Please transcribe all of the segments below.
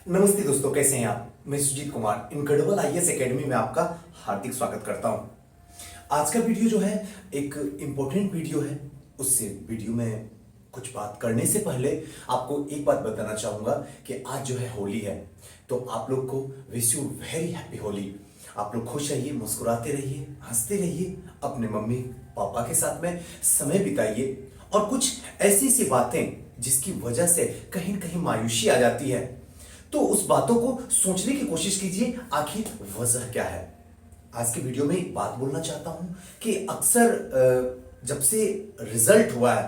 नमस्ते दोस्तों, कैसे हैं आप। मैं Sujit Kumar incredible IAS academy में आपका हार्दिक स्वागत करता हूं। आज का वीडियो जो है एक इंपॉर्टेंट वीडियो है। उससे वीडियो में कुछ बात करने से पहले आपको एक बात बताना चाहूंगा कि आज जो है होली है, तो आप लोग को wish you very happy Holi. आप लोग खुश रहिए, मुस्कुराते रहिए, हंसते रहिए, अपने मम्मी पापा के साथ में समय बिताइए और कुछ ऐसी सी बातें जिसकी वजह से कहीं न कहीं मायूसी आ जाती है, तो उस बातों को सोचने की कोशिश कीजिए आखिर वजह क्या है। आज के वीडियो में एक बात बोलना चाहता हूं कि अक्सर जब से रिजल्ट हुआ है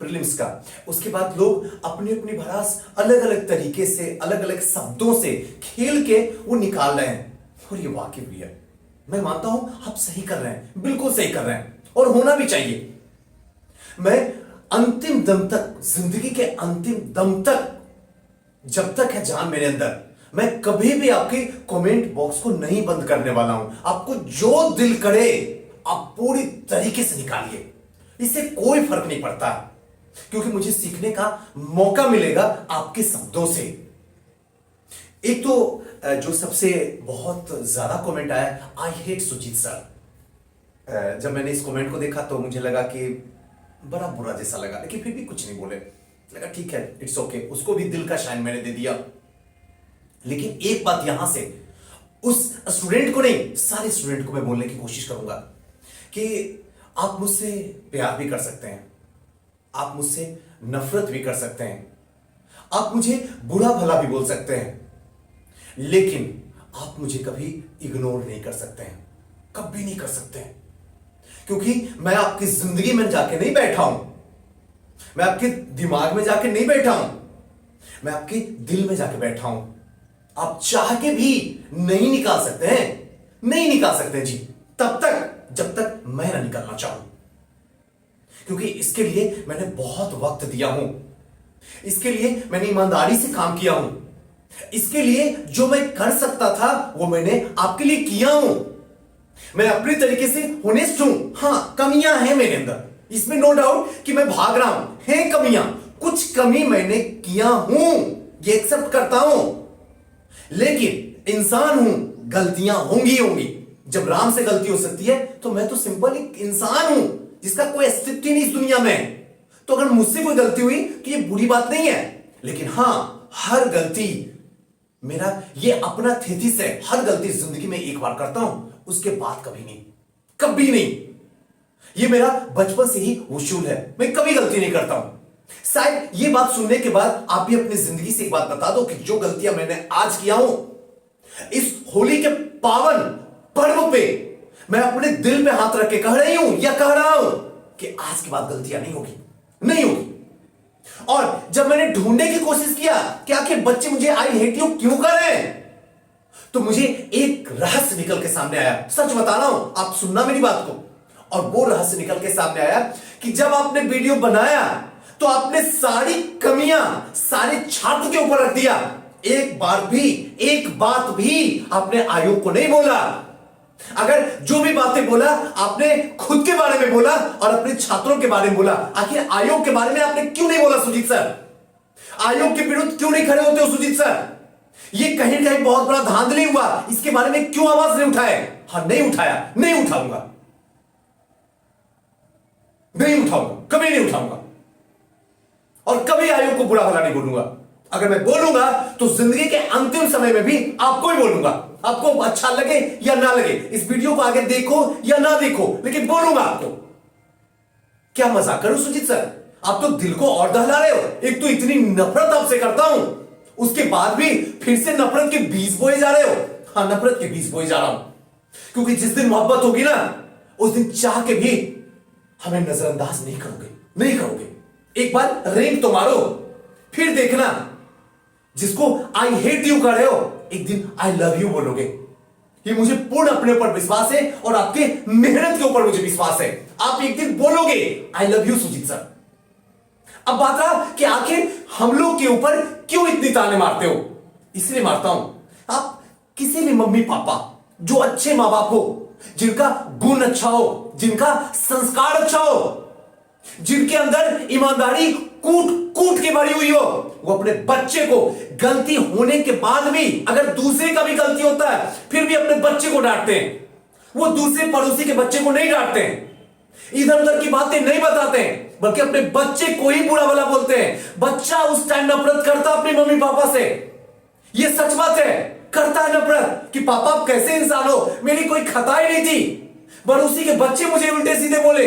प्रीलिम्स का, उसके बाद लोग अपनी अपनी भड़ास अलग अलग तरीके से, अलग अलग शब्दों से खेल के वो निकाल रहे हैं और ये वाकिफ भी है। मैं मानता हूं आप सही कर रहे हैं, बिल्कुल सही कर रहे हैं और होना भी चाहिए। मैं अंतिम दम तक, जिंदगी के अंतिम दम तक, जब तक है जान मेरे अंदर, मैं कभी भी आपके कमेंट बॉक्स को नहीं बंद करने वाला हूं। आपको जो दिल करे आप पूरी तरीके से निकालिए, इससे कोई फर्क नहीं पड़ता, क्योंकि मुझे सीखने का मौका मिलेगा आपके शब्दों से। एक तो जो सबसे बहुत ज्यादा कमेंट आया, आई हेट सुजीत सर। जब मैंने इस कमेंट को देखा तो मुझे लगा कि बड़ा बुरा जैसा लगा, लेकिन फिर भी कुछ नहीं बोले, लगा ठीक है, इट्स ओके। उसको भी दिल का शाइन मैंने दे दिया। लेकिन एक बात यहां से उस स्टूडेंट को नहीं, सारे स्टूडेंट को मैं बोलने की कोशिश करूंगा कि आप मुझसे प्यार भी कर सकते हैं, आप मुझसे नफरत भी कर सकते हैं, आप मुझे बुरा भला भी बोल सकते हैं, लेकिन आप मुझे कभी इग्नोर नहीं कर सकते हैं, कभी नहीं कर सकते हैं। क्योंकि मैं आपकी जिंदगी में जाके नहीं बैठा हूं, मैं आपके दिमाग में जाके नहीं बैठा हूं, मैं आपके दिल में जाके बैठा हूं। आप चाह के भी नहीं निकाल सकते हैं, नहीं निकाल सकते जी, तब तक जब तक मैं ना निकालना चाहूं। क्योंकि इसके लिए मैंने बहुत वक्त दिया हूं, इसके लिए मैंने ईमानदारी से काम किया हूं, इसके लिए जो मैं कर सकता था वो मैंने आपके लिए किया हूं। मैं अपने तरीके से होनेस्ट हूं। हां, कमियां हैं मेरे अंदर, इसमें नो डाउट कि मैं भाग रहा हूं, है कमियां, कुछ कमी मैंने किया हूं, ये एक्सेप्ट करता हूं। लेकिन इंसान हूं, गलतियां होंगी होंगी। जब राम से गलती हो सकती है तो मैं तो सिंपल एक इंसान हूं जिसका कोई अस्तित्व ही नहीं इस दुनिया में। तो अगर मुझसे कोई गलती हुई तो ये बुरी बात नहीं है, लेकिन हां, हर गलती, मेरा ये अपना थेसिस है, हर गलती जिंदगी में एक बार करता हूं, उसके बाद कभी नहीं, कभी नहीं। ये मेरा बचपन से ही उसूल है, मैं कभी गलती नहीं करता हूं। शायद ये बात सुनने के बाद आप भी अपनी जिंदगी से एक बात बता दो कि जो गलतियां मैंने आज किया हूं, इस होली के पावन पर्व पे मैं अपने दिल पे हाथ रख के कह रही हूं या कह रहा हूं कि आज के बाद गलतियां नहीं होगी, नहीं होगी। और जब मैंने ढूंढने की कोशिश किया कि आखिर बच्चे मुझे आई हेट यू क्यों कर रहे हैं, तो मुझे एक रहस्य निकल के सामने आया। सच बता रहा हूं, आप सुनना मेरी बात को। और वो रहस्य निकल के सामने आया कि जब आपने वीडियो बनाया तो आपने सारी कमियां सारे छात्र के ऊपर रख दिया। एक बात भी आपने आयोग को नहीं बोला। अगर जो भी बातें बोला आपने खुद के बारे में बोला और अपने छात्रों के बारे में बोला। आखिर आयोग के बारे में आपने क्यों नहीं बोला सुजीत सर? आयोग के विरुद्ध क्यों नहीं खड़े होते हो सुजीत सर? ये कहीं ना कहीं बहुत बड़ा धांधली हुआ, इसके बारे में क्यों आवाज नहीं उठाए? हाँ, नहीं उठाया, नहीं उठाऊंगा, नहीं उठाऊंगा, कभी नहीं उठाऊंगा और कभी आयोग को बुरा भला नहीं बोलूंगा। अगर मैं बोलूंगा तो जिंदगी के अंतिम समय में भी आपको ही बोलूंगा, आपको अच्छा लगे या ना लगे। इस वीडियो को आगे देखो या ना देखो, लेकिन बोलूंगा आपको। क्या मजाक करूं सुजीत सर? आप तो दिल को और दहला रहे हो। एक तो इतनी नफरत आपसे करता हूं, उसके बाद भी फिर से नफरत के बीज बोए जा रहे हो। हाँ, नफरत के बीज बोए जा रहा हूं, क्योंकि जिस दिन मोहब्बत होगी ना, उस दिन चाह के भी हमें नजरअंदाज नहीं करोगे, नहीं करोगे। एक बार रेंग तो मारो, फिर देखना, जिसको आई हेट यू कर रहे हो, एक दिन आई लव यू बोलोगे। ये मुझे पूर्ण अपने ऊपर विश्वास है और आपके मेहनत के ऊपर मुझे विश्वास है। आप एक दिन बोलोगे I love you Sujit sir. अब बात रहा कि आखिर हम लोग के ऊपर क्यों इतनी ताने मारते हो? इसलिए मारता हूं, आप किसी भी मम्मी पापा जो अच्छे मां बाप हो, जिनका गुण अच्छा हो, जिनका संस्कार अच्छा हो, जिनके अंदर ईमानदारी कूट कूट के बड़ी हुई हो, वो अपने बच्चे को गलती होने के बाद भी, अगर दूसरे का भी गलती होता है फिर भी अपने बच्चे को डांटते हैं। वो दूसरे पड़ोसी के बच्चे को नहीं डांटते हैं, इधर उधर की बातें नहीं बताते हैं, बल्कि अपने बच्चे को ही बुरा भला बोलते हैं। बच्चा उस टाइम नफरत करता अपने मम्मी पापा से, ये सच बात है, करता है नफरत कि पापा आप कैसे इंसान हो, मेरी कोई खता ही नहीं थी, पड़ोसी के बच्चे मुझे उल्टे सीधे बोले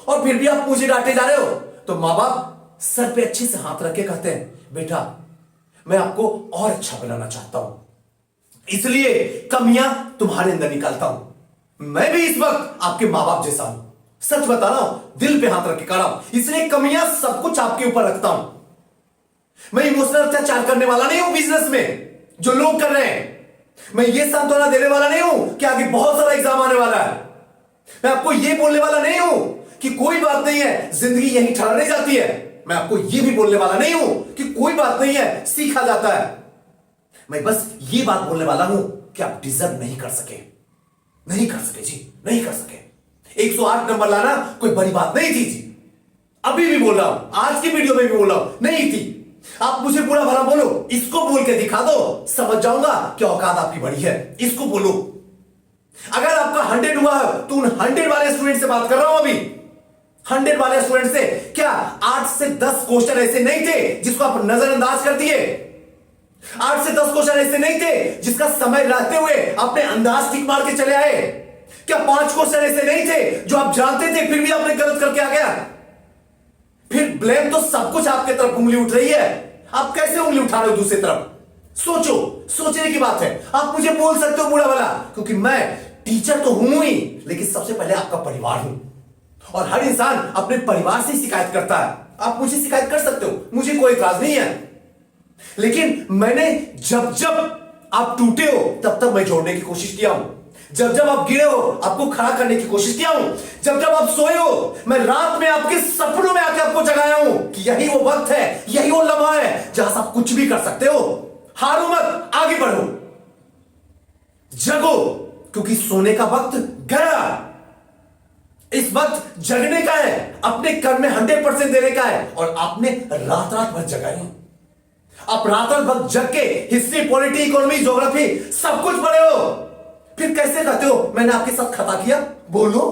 और फिर भी आप मुझे डांटे जा रहे हो। तो मां बाप सर पे अच्छे से हाथ रख के कहते हैं, बेटा मैं आपको और अच्छा बनाना चाहता हूं, इसलिए कमियां तुम्हारे अंदर निकालता हूं। मैं भी इस वक्त आपके मां बाप जैसा हूं, सच बता रहा हूं, दिल पे हाथ रख के कह रहा हूं, इसलिए कमियां सब कुछ आपके ऊपर रखता हूं। मैं इमोशनल अत्याचार करने वाला नहीं हूं बिजनेस में जो लोग कर रहे हैं। मैं ये सांत्वना देने वाला नहीं हूं कि आगे बहुत सारा एग्जाम आने वाला है। मैं आपको ये बोलने वाला नहीं हूं कि कोई बात नहीं है, जिंदगी यहीं ठहरने जाती है। मैं आपको ये भी बोलने वाला नहीं हूं कि कोई बात नहीं है, सीखा जाता है। मैं बस ये बात बोलने वाला हूं कि आप डिजर्व नहीं कर सके, नहीं कर सके जी, नहीं कर सके। 108 नंबर लाना कोई बड़ी बात नहीं थी जी, अभी भी बोल रहा हूं, आज की वीडियो में भी बोल रहा हूं, नहीं थी। आप मुझे बुरा भला बोलो, इसको बोल के दिखा दो, समझ जाऊंगा कि औकात आपकी बड़ी है, इसको बोलो। अगर आपका 100 हुआ है तो उन 100 वाले स्टूडेंट से बात कर रहा हूं अभी, 100 वाले स्टूडेंट से। क्या 8 से 10 क्वेश्चन ऐसे नहीं थे जिसको आप नजरअंदाज कर दिए? 8 से 10 क्वेश्चन ऐसे नहीं थे जिसका समय रहते हुए आपने अंदाज ठीक मार के चले आए? क्या 5 क्वेश्चन ऐसे नहीं थे जो आप जानते थे फिर भी आपने गलत करके आ गया? फिर ब्लेम तो सब कुछ आपके तरफ उंगली उठ रही है, आप कैसे उंगली उठा रहे हो दूसरी तरफ? सोचो, सोचने की बात है। आप मुझे बोल सकते हो बुरा भला, क्योंकि मैं टीचर तो हूं ही, लेकिन सबसे पहले आपका परिवार हूं, और हर इंसान अपने परिवार से शिकायत करता है। आप मुझे शिकायत कर सकते हो, मुझे कोई इतराज नहीं है, लेकिन मैंने जब जब आप टूटे हो तब तक मैं जोड़ने की कोशिश किया हूं, जब जब आप गिरे हो आपको खड़ा करने की कोशिश किया हूं, जब जब आप सोए हो मैं रात में आपके सपनों में आके आपको जगाया हूं कि यही वो वक्त है, यही वो लम्हा है जहां से आप कुछ भी कर सकते हो। हारो मत, आगे बढ़ो, जगो, क्योंकि सोने का वक्त गया। इस वक्त जगने का है, अपने कर्म में 100% देने का है, और आपने रात रात भर जगाए हैं। आप रात रात भर जग के हिस्ट्री, पॉलिटी, इकोनॉमी, ज्योग्राफी सब कुछ पढ़े हो, फिर कैसे कहते हो मैंने आपके साथ खता किया? बोलो।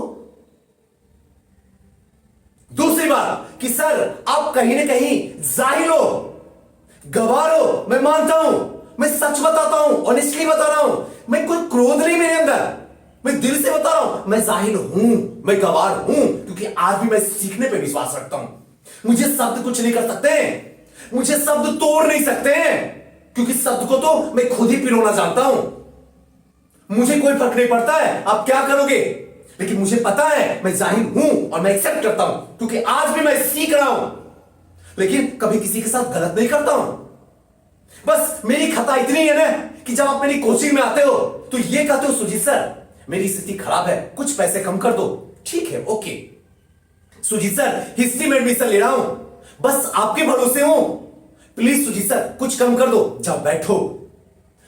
दूसरी बात कि सर आप कहीं ना कहीं जाहिल हो, गवार हो, मैं मानता हूं, मैं सच बताता हूं, ऑनेस्टली बता रहा हूं, मैं कोई क्रोध नहीं मेरे अंदर, मैं दिल से बता रहा हूं, मैं जाहिल हूं, मैं गवार हूं, क्योंकि आज भी मैं सीखने पे विश्वास रखता हूं। मुझे शब्द कुछ नहीं कर सकते, मुझे शब्द तोड़ नहीं सकते, क्योंकि शब्द को तो मैं खुद ही पिरोना जानता हूं। मुझे कोई फर्क नहीं पड़ता है आप क्या करोगे, लेकिन मुझे पता है मैं जाहिल हूं और मैं एक्सेप्ट करता हूं, क्योंकि आज भी मैं सीख रहा हूं, लेकिन कभी किसी के साथ गलत नहीं करता हूं। बस मेरी खता इतनी है ना कि जब आप मेरी कोचिंग में आते हो तो ये कहते हो सुजीत सर मेरी स्थिति खराब है, कुछ पैसे कम कर दो। ठीक है, ओके सुजीत सर हिस्ट्री में एडमिशन ले रहा हूं, बस आपके भरोसे हूं, प्लीज सुजीत सर कुछ कम कर दो। जब बैठो,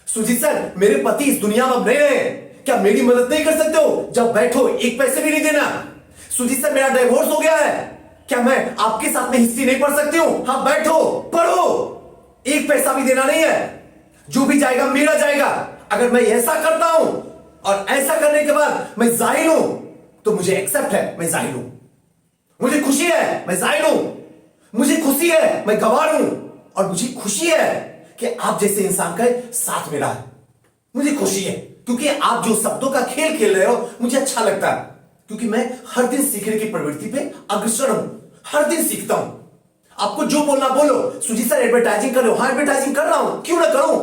सुजीत सर मेरे पति इस दुनिया में अब नहीं रहे, क्या मेरी मदद नहीं कर सकते हो? जब बैठो, एक पैसे भी नहीं देना। सुजीत सर मेरा डिवोर्स हो गया है, क्या मैं आपके साथ में हिस्ट्री नहीं पढ़ सकती हूं? हाँ बैठो, पढ़ो, एक पैसा भी देना नहीं है, जो भी जाएगा मेरा जाएगा। अगर मैं ऐसा करता हूं और ऐसा करने के बाद मैं जाहिल हूं तो मुझे एक्सेप्ट है, मैं जाहिल हूं, मुझे खुशी है, मैं जाहिल हूं, मुझे खुशी है, मैं गवार हूं, और मुझे खुशी है कि आप जैसे इंसान का साथ मिला है। मुझे खुशी है क्योंकि आप जो शब्दों का खेल खेल रहे हो मुझे अच्छा लगता है, क्योंकि मैं हर दिन सीखने की प्रवृत्ति पे अग्रसर हूं, हर दिन सीखता हूं। आपको जो बोलना बोलो। सुजीत सर एडवर्टाइजिंग कर रहे हो? हाँ एडवर्टाइजिंग कर रहा हूं, क्यों ना करूं,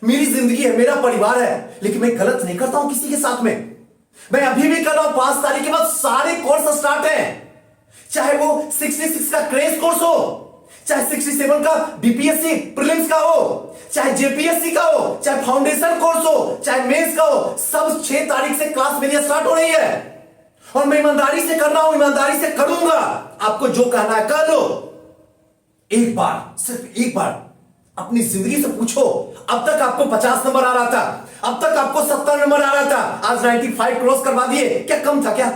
मेरी जिंदगी है, मेरा परिवार है, लेकिन मैं गलत नहीं करता हूं किसी के साथ में। मैं अभी भी कर रहा हूं, 5 तारीख के बाद सारे कोर्स स्टार्ट है, चाहे वो 66 का क्रेश कोर्स हो, चाहे 67 का बीपीएससी प्रीलिम्स का हो, चाहे जेपीएससी का हो, चाहे फाउंडेशन कोर्स हो, चाहे मेंस का हो, सब 6 तारीख से क्लास मेरी स्टार्ट हो रही है, और मैं ईमानदारी से कर रहा हूं, ईमानदारी से करूंगा। आपको जो कहना है कर लो। एक बार, सिर्फ एक बार अपनी जिंदगी से पूछो, अब तक आपको 50 नंबर आ रहा था, अब तक आपको 70 नंबर आ रहा था, आज 95 क्रॉस करवा दिए, क्या कम था क्या?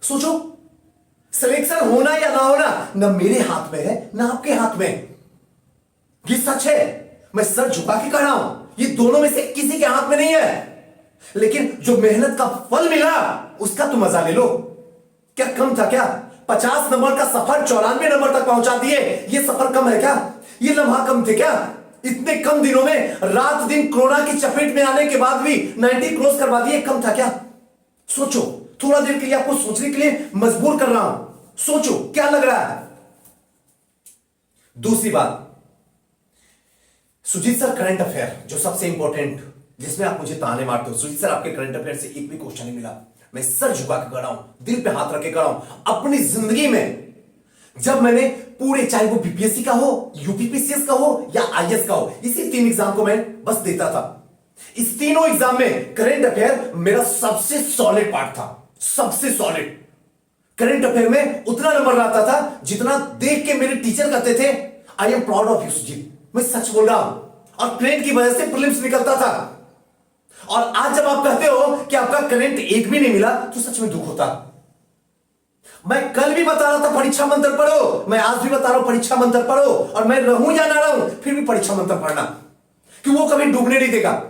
सोचो, सिलेक्शन होना या ना होना ना मेरे हाथ में है ना आपके हाथ में। ये सच है, मैं सर झुका के कह रहा हूं, ये दोनों में से किसी के हाथ में नहीं है। लेकिन जो मेहनत का फल मिला उसका तो मजा ले लो। क्या कम था क्या? 50 नंबर का सफर 94 नंबर तक पहुंचा दिए। ये सफर कम है क्या? ये लम्हा कम थे क्या? इतने कम दिनों में रात दिन कोरोना की चपेट में आने के बाद भी 90 क्रॉस करवा दिए, कम था क्या? सोचो, थोड़ा देर के लिए आपको सोचने के लिए मजबूर कर रहा हूं। सोचो क्या लग रहा है। दूसरी बात, सुजीत सर करंट अफेयर जो सबसे इंपॉर्टेंट, जिसमें आप मुझे ताने मारते हो, सुजीत सर आपके करंट अफेयर से एक भी क्वेश्चन नहीं मिला। मैं सर झुका के कर रहा हूं, दिल पे हाथ रख के कर रहा हूं। अपनी जिंदगी में जब मैंने पूरे, चाहे वो बीपीएससी का हो, यूपीपीसीएस का हो या आईएएस का हो, इसी 3 एग्जाम को मैं बस देता था। इस तीनों एग्जाम में करंट अफेयर मेरा सबसे सॉलिड पार्ट था, सबसे सॉलिड। करंट अफेयर में उतना नंबर लाता था जितना देख के मेरे टीचर कहते थे I am proud of you Sujit. मैं सच बोल रहा हूं। और करंट की वजह से प्रीलिम्स निकलता था। और आज जब आप कहते हो कि आपका करंट एक भी नहीं मिला तो सच में दुख होता। मैं कल भी बता रहा था परीक्षा मंत्र पढ़ो, मैं आज भी बता रहा हूं परीक्षा मंत्र पढ़ो, और मैं रहूं या ना रहूं फिर भी परीक्षा मंत्र पढ़ना, कि वो कभी डूबने नहीं देगा।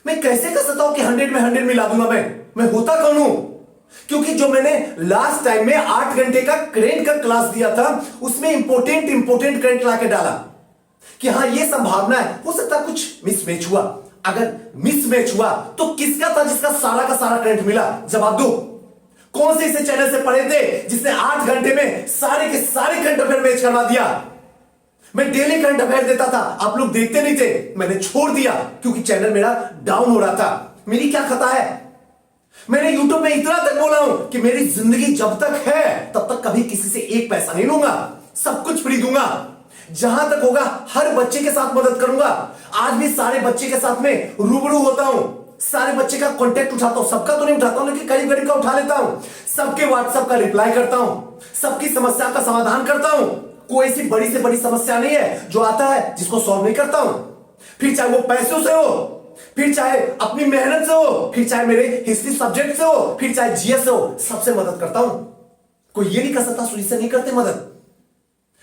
मैं कैसे कह सकता हूं कि 100 में 100 मिला दूंगा? मैं होता कौन हूं? क्योंकि जो मैंने लास्ट टाइम में 8 घंटे का करंट का क्लास दिया था उसमें इंपोर्टेंट करंट लाके डाला कि हाँ ये संभावना है, हो सकता कुछ मिसमैच हुआ। अगर मिसमैच हुआ तो किसका था जिसका सारा का सारा करंट मिला? जवाब दो। कौन से इसे चैनल से पढ़े थे जिसने 8 घंटे में सारे के सारे करंट अफेयर मैच करवा दिया? मैं डेली करंट अफेयर देता था, आप लोग देखते नहीं थे, मैंने छोड़ दिया क्योंकि चैनल मेरा डाउन हो रहा था। मेरी क्या खता है? मैंने यूट्यूब में इतना तक बोला हूं कि मेरी जिंदगी जब तक है तब तक कभी किसी से एक पैसा नहीं लूंगा, सब कुछ फ्री दूंगा। जहां तक होगा हर बच्चे के साथ मदद करूंगा। आज भी सारे बच्चे के साथ में रूबरू होता हूं, सारे बच्चे का कांटेक्ट उठाता हूं, सबका तो नहीं उठाता हूं लेकिन करीब करीब का उठा लेता हूं। सबके व्हाट्सएप का रिप्लाई करता हूं, सबकी समस्या का समाधान करता हूं। कोई ऐसी बड़ी से बड़ी समस्या नहीं है जो आता है जिसको सॉल्व नहीं करता हूं। फिर चाहे वो पैसों से हो, फिर चाहे अपनी मेहनत से हो, फिर चाहे मेरे हिस्ट्री सब्जेक्ट से हो, फिर चाहे जीएस से हो, सबसे मदद करता हूं। कोई ये नहीं कर सकता सुनील सर नहीं करते मदद।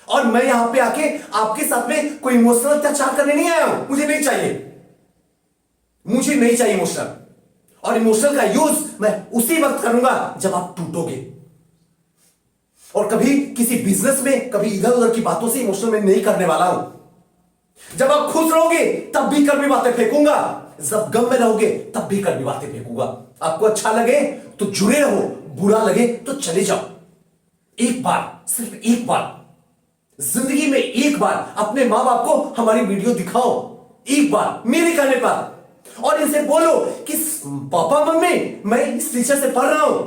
और मैं यहां पे आके आपके साथ में कोई इमोशनल अत्याचार करने नहीं आया हूं। मुझे नहीं चाहिए, मुझे नहीं चाहिए इमोशनल। और इमोशनल का यूज मैं उसी वक्त करूंगा जब आप टूटोगे। और कभी किसी बिजनेस में, कभी इधर उधर की बातों से इमोशनल में नहीं करने वाला हूं। जब आप खुश रहोगे तब भी कड़वी बातें फेंकूंगा, जब गम में रहोगे तब भी कड़वी बातें फेंकूंगा। आपको अच्छा लगे तो जुड़े रहो, बुरा लगे तो चले जाओ। एक बार, सिर्फ एक बार जिंदगी में, एक बार अपने मां बाप को हमारी वीडियो दिखाओ, एक बार मेरे कहने पर, और इनसे बोलो कि पापा मम्मी मैं इस टीचर से पढ़ रहा हूं,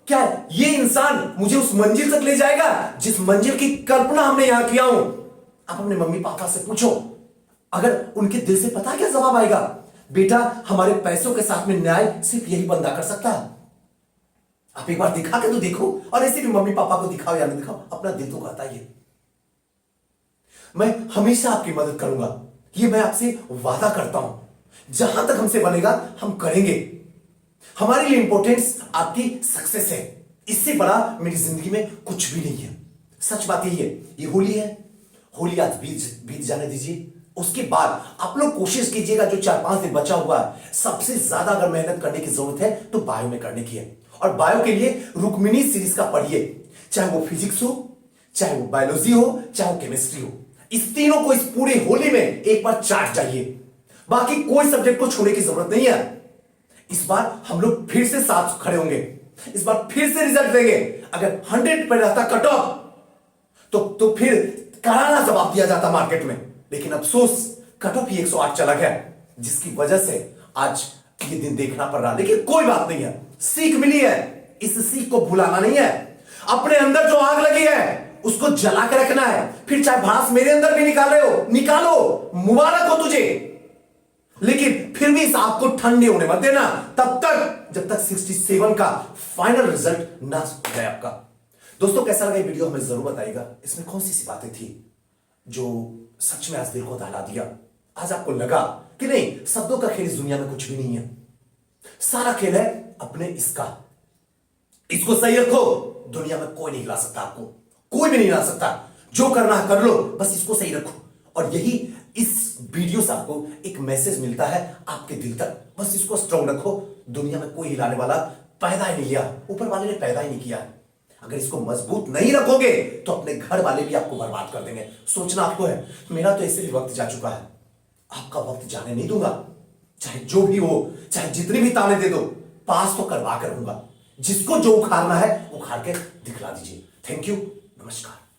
क्या ये इंसान मुझे उस मंजिल तक ले जाएगा जिस मंजिल की कल्पना हमने यहां किया हूं? आप अपने मम्मी पापा से पूछो, अगर उनके दिल से पता क्या जवाब आएगा? बेटा हमारे पैसों के साथ में न्याय सिर्फ यही बंदा कर सकता है। आप एक बार दिखा के तो देखो, और ऐसे भी मम्मी पापा को दिखाओ या नहीं दिखाओ, अपना दिल तो कहता ही है। मैं हमेशा आपकी मदद करूंगा, ये मैं आपसे वादा करता हूं। जहां तक हमसे बनेगा हम करेंगे। हमारे लिए इंपॉर्टेंस आपकी सक्सेस है, इससे बड़ा मेरी जिंदगी में कुछ भी नहीं है। सच बात यही है। ये होली है, होली आज बीत जाने दीजिए, उसके बाद आप लोग कोशिश कीजिएगा जो 4-5 दिन बचा हुआ है, सबसे ज्यादा अगर मेहनत करने की जरूरत है तो बायो में करने की है। और बायो के लिए रुक्मिणी सीरीज का पढ़िए, चाहे वो फिजिक्स हो, चाहे वो बायोलॉजी हो, चाहे वो केमिस्ट्री हो। इस तीनों को इस पूरे होली में एक बार चाट चाहिए, बाकी कोई सब्जेक्ट को छोड़ने की जरूरत नहीं है। इस बार हम लोग फिर से साथ खड़े होंगे, इस बार फिर से रिजल्ट देंगे। अगर 100 पे रहता कट ऑफ तो फिर करारा जवाब दिया जाता मार्केट में, लेकिन अफसोस कट ऑफ ही 108 चला गया, जिसकी वजह से आज ये दिन देखना पड़ रहा। लेकिन कोई बात नहीं है, सीख मिली है, इस सीख को भुलाना नहीं है। अपने अंदर जो आग लगी है उसको जला के रखना है। फिर चाहे भांस मेरे अंदर भी निकाल रहे हो, निकालो, मुबारक हो तुझे, लेकिन फिर भी इस आग को ठंडे होने मत देना तब तक जब तक 67 का फाइनल रिजल्ट ना हो जाए आपका। दोस्तों कैसा लगा ये वीडियो हमें जरूर बताइएगा। इसमें कौन सी बातें थी जो सच में आज दिल को दहला दिया? आज आपको लगा कि नहीं, शब्दों का खेल इस दुनिया में कुछ भी नहीं है, सारा खेल है अपने इसका। इसको सही रखो, दुनिया में कोई नहीं हिला सकता आपको, कोई भी नहीं हिला सकता। जो करना है कर लो, बस इसको सही रखो। और यही इस वीडियो से आपको एक मैसेज मिलता है आपके दिल तक, बस इसको स्ट्रांग रखो। दुनिया में कोई हिलाने वाला पैदा ही नहीं लिया, ऊपर वाले ने पैदा ही नहीं किया। अगर इसको मजबूत नहीं रखोगे तो अपने घर वाले भी आपको बर्बाद कर देंगे। सोचना आपको है। मेरा तो ऐसे भी वक्त जा चुका है, आपका वक्त जाने नहीं दूंगा। चाहे जो भी हो, चाहे जितनी भी ताने दे दो, पास तो करवा कर रहूंगा। जिसको जो उखाड़ना है उखाड़ के दिखला दीजिए। थैंक यू, नमस्कार।